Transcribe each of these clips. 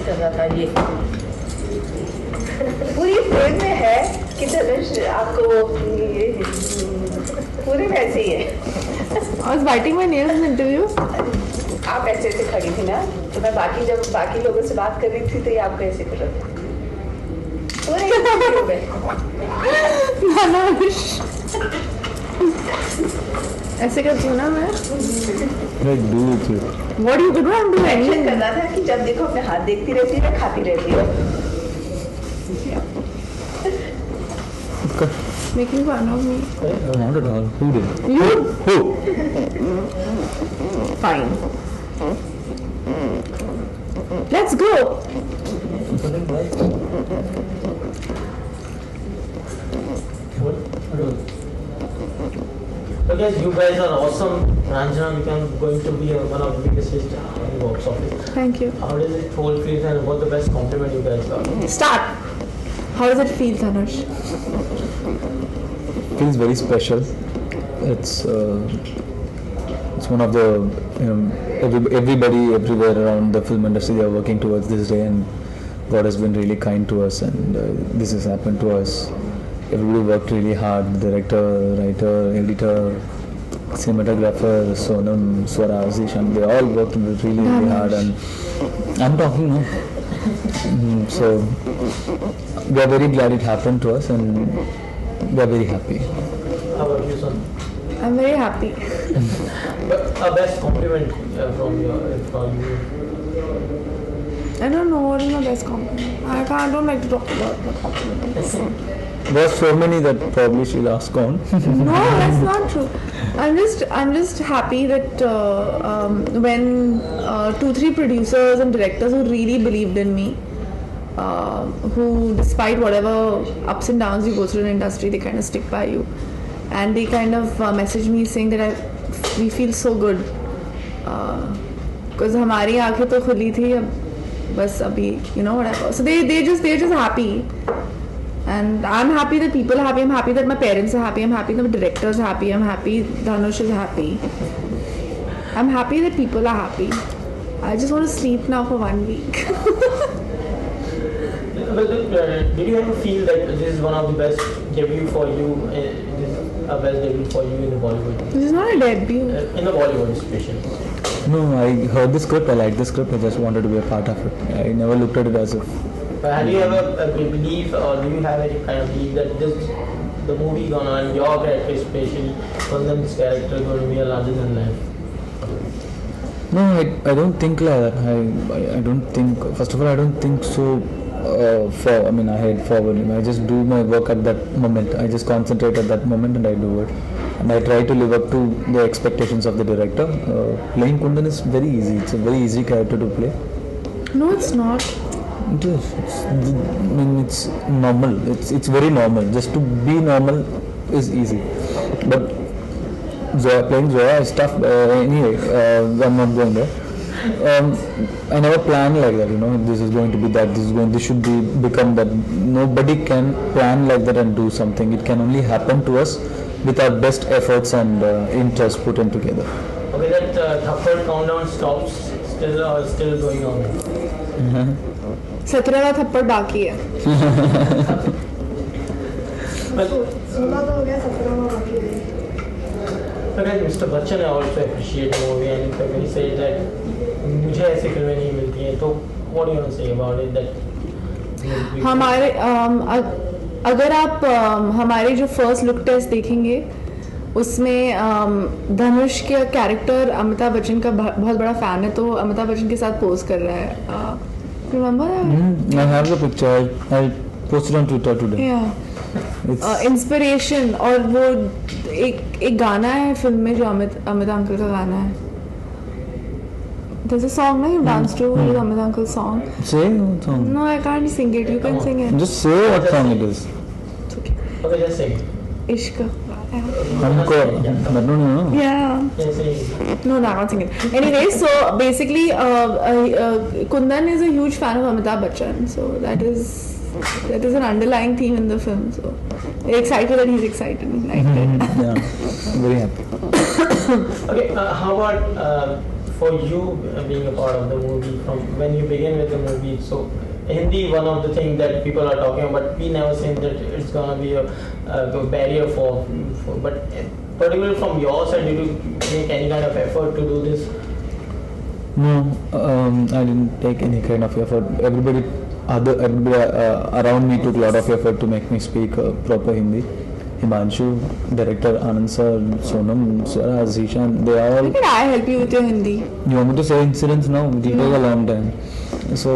कर रहा था ये पूरी फ्रेम में है कि धनुष आपको ये पूरे में ऐसे ही है। I was biting my nails in the interview. आप ऐसे ऐसे खड़ी थी ना, तो मैं जब बाकी लोगों से बात कर रही थी तो ये आपको ऐसे कर रहा था पूरे interview में। धनुष ऐसे करती हूँ ना मैं। Like do it. What do you do? I'm doing action anything. करना था कि जब देखो अपने हाथ देखती रहती है, खाती रहती है। Making fun of me. Not at all. Who did? You? Who? Fine. Let's go. So guys, you guys are awesome. Ranjana became going to be one of the biggest hits in the box office. Thank you. How does it whole feel and what the best compliment you guys got? Start. How does it feel, Dhanush? Feels very special. It's one of the everybody everywhere around the film industry, they are working towards this day, and God has been really kind to us, and this has happened to us. Everybody worked really hard, director, writer, editor, cinematographer, Sonam, Swara, Zishan, they all worked really hard, and I'm talking now. So we are very glad it happened to us, and we are very happy. How about you, son? I'm very happy. But a best compliment from you. I don't know what is my best compliment. I don't like to talk about my compliments. There are so many that probably she'll ask on. No, that's not true. I'm just happy that when 2-3 producers and directors who really believed in me, who despite whatever ups and downs you go through in the industry, they kind of stick by you, and they kind of message me saying that we feel so good because हमारी आंखें तो खुली थी, अब बस अभी you know whatever. So they're just happy. And I'm happy that people are happy. I'm happy that my parents are happy. I'm happy that my director is happy. I'm happy Dhanush is happy. I'm happy that people are happy. I just want to sleep now for 1 week. But did you ever feel that this is one of the best debut for you? This is a best debut for you in the Bollywood? This is not a debut. In the Bollywood especially. No, I heard the script, I liked the script, I just wanted to be a part of it. I never looked at it as if... But have you ever believed, or do you have any kind of belief that the movie gonna, and your character especially, Kundan's character going to be a larger than life? No, I don't think like that. I don't think, first of all, I don't think so I head forward. I just do my work at that moment. I just concentrate at that moment and I do it. And I try to live up to the expectations of the director. Playing Kundan is very easy. It's a very easy character to play. No, it's not. It is. It's normal. It's very normal. Just to be normal is easy. But playing Zoya is tough. Anyway, I'm not going there. I never planned like that. This is going to be that. This should become that. Nobody can plan like that and do something. It can only happen to us with our best efforts and interest put in together. Okay, that Thappad countdown stops. Still going on. 17 का थप्पड़ बाकी है. But 16 तो हो गया, 17 बाकी है. again, Mr. Bachchan also appreciate the movie, and in fact he said that मुझे ऐसी फिल्में नहीं मिलती हैं. तो what do you want to say about it? That हमारे अगर आप हमारे जो फर्स्ट लुक टेस्ट देखेंगे उसमें धनुष का कैरेक्टर अमिताभ बच्चन का बहुत बड़ा फैन है, तो अमिताभ बच्चन के साथ पोज कर रहा है. Remember that? I have the picture. I posted on Twitter today. Yeah. It's inspiration. और वो एक गाना है फिल्म में जो अमिताभ अंकल का गाना है. There's a song that you dance to, Amit Uncle's song. Say what song? No, I can't sing it. You can sing it. Just say what song it is. It's okay. okay, just say. Ishq. हमको but no. Yeah. Just say. No, I can't sing it. Anyway, so basically, Kundan is a huge fan of Amitabh Bachchan. So that is an underlying theme in the film. So we're excited that he's excited. Yeah, very happy. Okay, how about for you being a part of the movie from when you begin with the movie, so Hindi, one of the things that people are talking about, but we never think that it's gonna be a barrier for. But particularly from your side, did you make any kind of effort to do this? No, I didn't take any kind of effort. Everybody around me took a lot of effort to make me speak proper Hindi. Himanshu, director Anand sir, Sonam, Swara, Zishan, they all. How can I help you with your Hindi? You want me to say incidents now? It will take a long time. So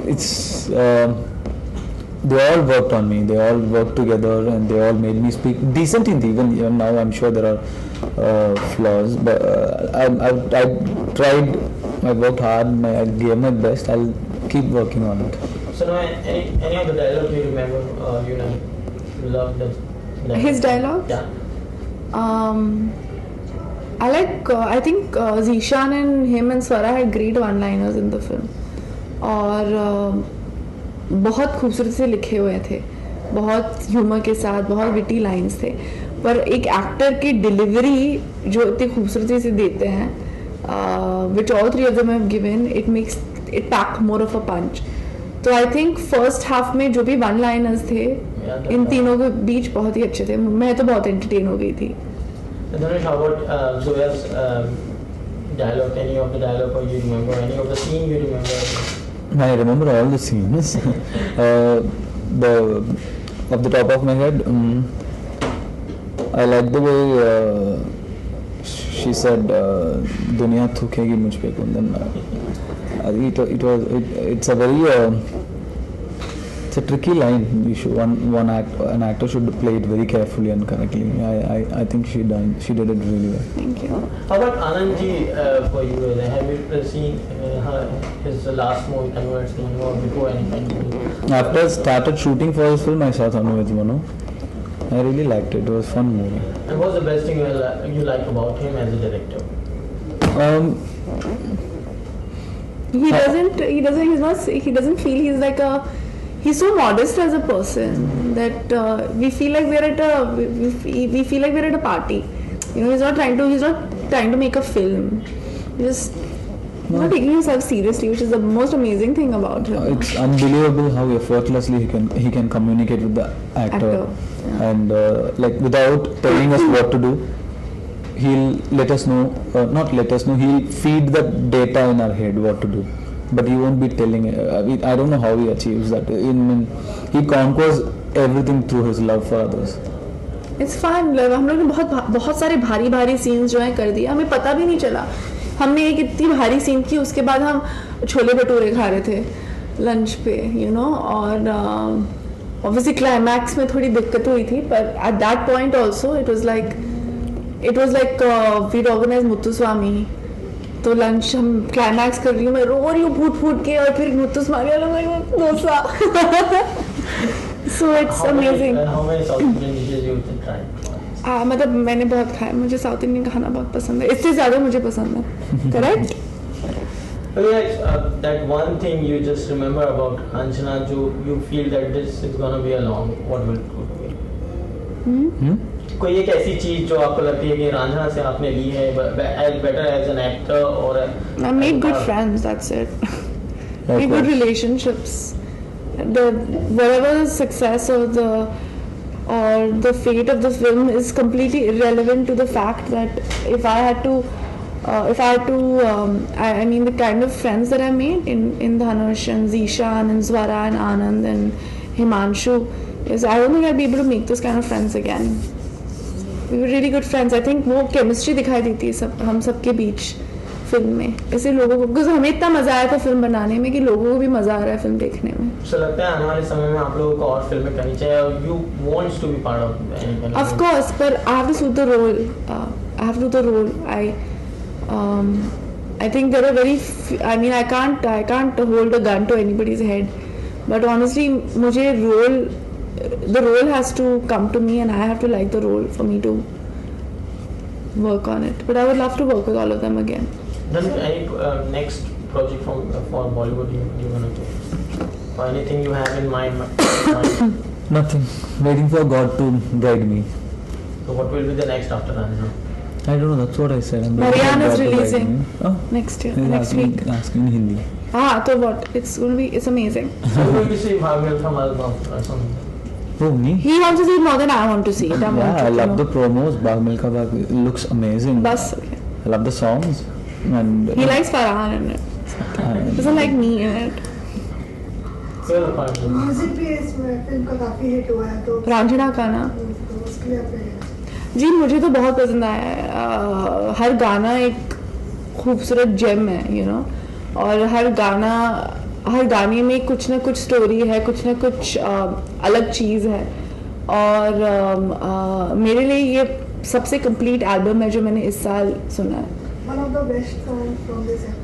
it's they all worked on me. They all worked together and they all made me speak decent Hindi. Even now, I'm sure there are flaws, but I tried. I worked hard. I gave my best. I'll keep working on it. So now, any of the dialogue you remember, you love the His dialogue? Yeah. I like. I think Zishan and him and Swara had great one-liners in the film. और बहुत खूबसूरती से लिखे हुए थे, बहुत humour के साथ, बहुत विटी लाइंस थे. पर एक एक्टर की डिलीवरी जो इतनी खूबसूरती से देते हैं, which all three of them have given, it makes it pack more of a punch. तो आई थिंक फर्स्ट हाफ में जो भी वन लाइनर्स थे इन तीनों के बीच बहुत ही अच्छे थे. मैं तो बहुत एंटरटेन हो गई थी. Dhanush, how about Zoya's dialogue? Any of the dialogue you remember? Any of the scene you remember? I remember all the scenes. Off the top of my head, I like the way she said, "Dunya thukegi mujh pe kundan." It's a very it's a tricky line. An actor should play it very carefully and correctly. I think she did it really well. Thank you. How about Anand ji for you? Have you seen his last movie, Converts, or before anything? After I started shooting for his film, I saw Thanu with Mano. I really liked it. It was a fun movie. And what's the best thing you like about him as a director? He doesn't feel he's like a. He's so modest as a person that we feel like we're at a party. You know, he's not trying to make a film. He's just not taking himself seriously, which is the most amazing thing about him. It's unbelievable how effortlessly he can communicate with the actor. Yeah. And like without telling us what to do, he'll let us know. Not let us know. He'll feed the data in our head what to do. But he won't be telling. I don't know how he achieves that. He conquers everything through his love for others. It's fun. हम लोग ने बहुत सारे भारी scenes जो हैं कर दिए. हमें पता भी नहीं चला. हमने एक इतनी भारी सीन की, उसके बाद हम छोले भटूरे खा रहे थे लंच पे, you know. और obviously climax में थोड़ी दिक्कत हुई थी. But at that point also it was like we'd organized Muthuswamy. तो लंच हम क्लाइमैक्स कर रही हूँ, मैं रो रही हूँ फूट के, और फिर मुत्तुस्वामी वाला dosa. So it's amazing. How many South Indian dishes you tried? मतलब मैंने बहुत खाया. मुझे साउथ इंडियन खाना बहुत पसंद है. इससे ज़्यादा मुझे पसंद है. Correct? That one thing you just remember about Anjana, you feel that this is gonna be a long. What will it be? कोई एक ऐसी चीज जो आपको लगती है कि रांझना से आपने ली है, better as an actor or I made good friends, that's it. Made good relationships. Whatever the success or the fate of the film is completely irrelevant to the fact that if I had to I mean the kind of friends that I made in Dhanush and Zishan and Swara and Anand and Himanshu, is I don't think I'd be able to make those kind of friends again. We were really good friends. I think वो chemistry दिखाई देती है हम सबके बीच film में. इससे लोगों को, because हमें इतना मजा आया था फिल्म बनाने में कि लोगों को भी मजा आ रहा है फिल्म देखने में. So लगता है आने वाले समय में आप लोगों को और फिल्में करनी चाहिए, और you wants to be part of any kind of. Of course, but I have to suit the role. I have to do the role. I think there are I mean I can't hold a gun to anybody's head. But honestly, the role has to come to me, and I have to like the role for me to work on it. But I would love to work with all of them again. Then any next project for Bollywood you want to do? Or anything you have in mind? Nothing. Waiting for God to guide me. So what will be the next after Ranjana? I don't know. That's what I said. Marianne is releasing next year, next week. Asking in Hindi. Ah, so what? It's amazing. So you're going to see Bhag Milkha Malwa or something. Oh, me? He wants to see it more than I want to see it. Yeah, I love the promos. Bhag Milkha Bhag, it looks amazing. Bus. Okay. I love the songs. And He likes Farhan in it. Doesn't like me in it. Where the part? Music भी इसमें film का काफी hit हुआ है तो रांझना का ना तो उसके लिए आप क्या कहना चाहेंगे? जी मुझे तो बहुत पसंद आया है हर गाना एक खूबसूरत जेम है यू नो और हर गाने में कुछ ना कुछ स्टोरी है कुछ ना कुछ अलग चीज़ है और मेरे लिए ये सबसे कंप्लीट एल्बम है जो मैंने इस साल सुना है One of the best songs from this album.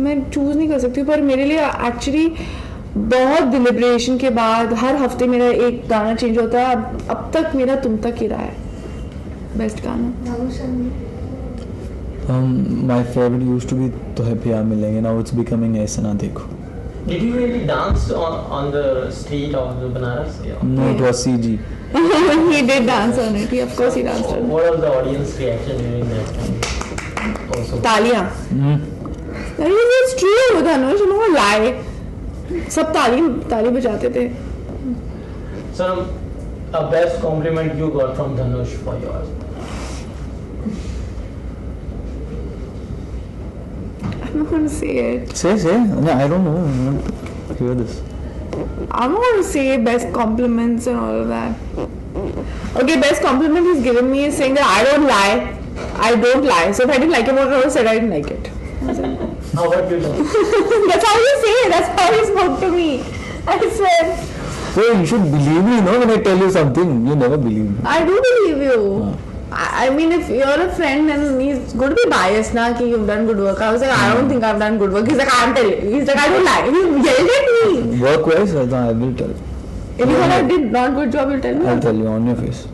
मैं चूज़ नहीं कर सकती पर मेरे लिए एक्चुअली बहुत डिलिब्रेशन के बाद हर हफ्ते मेरा एक गाना चेंज होता है अब तक मेरा तुम तक ही रहा है बेस्ट गाना Dhanush and my favorite used to be Tohe Pyar Milenge. Now it's becoming Aisa Na Dekho. Did you really dance on the street of the Banaras? Yeah. No, it was CG. he did dance on it. Of course he danced on it. What was the audience reaction during that time? Also. तालियां That is true Dhanush, I'm not gonna lie. सब ताली बजाते थे. So, a best compliment you got from Dhanush for yours? I'm not gonna say it. Say. No, I don't know. I don't hear this. I'm not gonna say best compliments and all of that. Okay, best compliment he's given me is saying that I don't lie. I don't lie. So if I didn't like it, what I would have said I didn't like it. How about you? Dhanush? That's how he say it. That's how he spoke to me. I said, So you should believe me, no? When I tell you something, you never believe me. I do believe you. I mean, if you're a friend and he's going to be biased, na, कि you've done good work. I was like, I don't think I've done good work. He's like, I'm telling you. He's like, I don't lie. He yelled at me. Work-wise, I will tell. If you thought I did not good job, you'll tell me. I'll tell you on your face.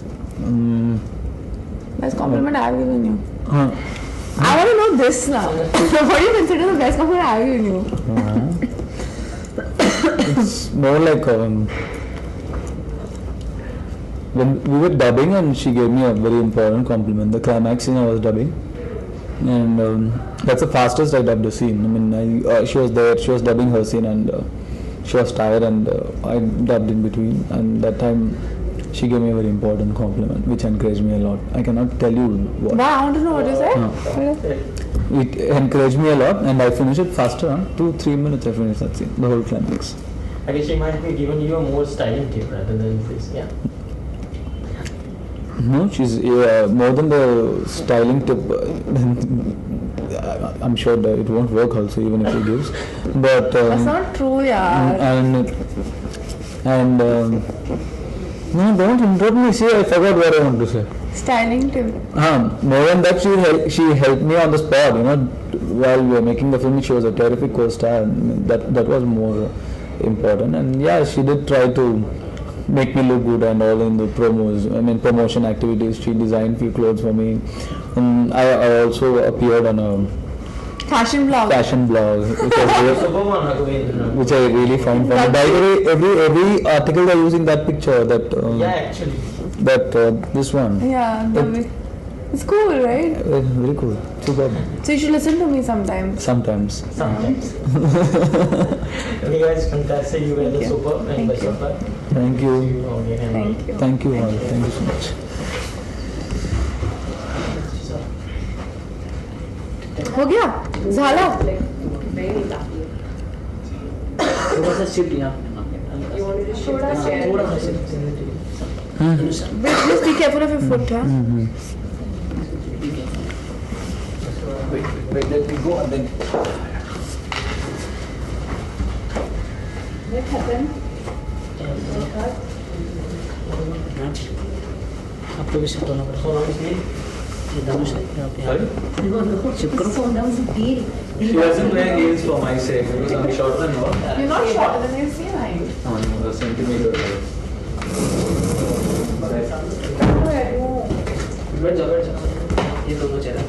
Best compliment I have given you. Huh. I want to know this now. What do you consider the best compliment I have given you? It's more like when we were dubbing and she gave me a very important compliment. The climax scene I was dubbing, and that's the fastest I dubbed a scene. I mean, she was there, she was dubbing her scene, and she was tired, and I dubbed in between. And that time, she gave me a very important compliment, which encouraged me a lot. I cannot tell you what. Wow, I want to know what you said. It encouraged me a lot, and I finished it faster. 2-3 minutes I finished that scene, the whole climax. I guess she might be giving you a more styling tip rather than this, yeah. No, she's more than the styling tip. I'm sure that it won't work also, even if she gives. But That's not true, yaar. and no, don't interrupt me. See, I forgot what I want to say. Styling tip. More than that, she helped me on the spot. You know, while we were making the film, she was a terrific co-star. And that was more important. And yeah, she did try to make me look good and all in the promos. I mean, promotion activities. She designed few clothes for me, and I also appeared on a Fashion blog. which I really found funny. By the way, every article they're using that picture. That Yeah, actually. this one. Yeah, it's cool, right? Very cool. Super. So you should listen to me sometime. Sometimes. Sometimes. Okay guys, fantastic. You guys are super and best of luck. Thank See you. you again. Thank you. Thank you all. Thank you so much. हो गया झाला नहीं काफी थोड़ा सा shift यहाँ You want me to shift the chair? थोड़ा सा shift Just be careful of your foot, huh? wait let me go and then What happened? आपको भी शिफ्ट होना पड़ेगा So now please. ये धनुष है यहाँ पे शिफ्ट करो She wasn't wearing heels for my sake because I'm shorter than her. You're not shorter than I see, I am. No, a centimeter. बैठ जाओ ये दोनों चेहरा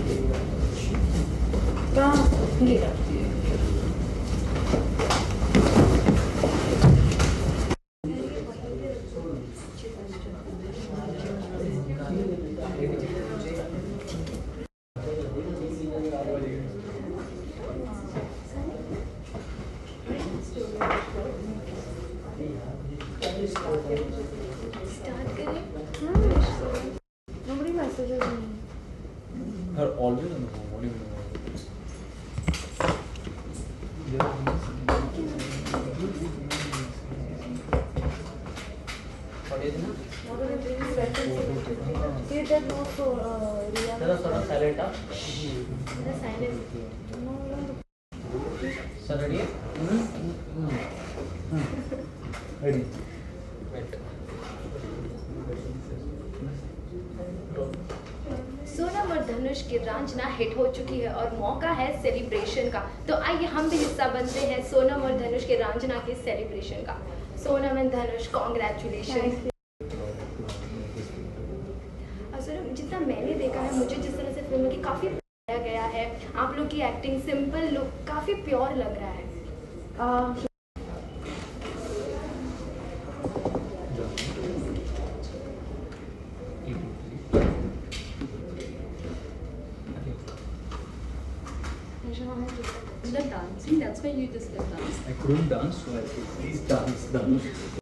चलो थोड़ा साइलेंट आप सर रेडी है सोनम और धनुष की रांझना हिट हो चुकी है और मौका है सेलिब्रेशन का। तो आइए हम भी हिस्सा बनते हैं सोनम और धनुष के रांझना के सेलिब्रेशन का। Sonam and Dhanush congratulation. Sonam, जितना मैंने देखा है, मुझे जिस तरह से फिल्म की काफ़ी बताया गया है, आप लोग की एक्टिंग सिंपल लुक काफ़ी प्योर लग रहा है। The dancing, that's why you just dance. I couldn't dance, so I said, please dance, dance.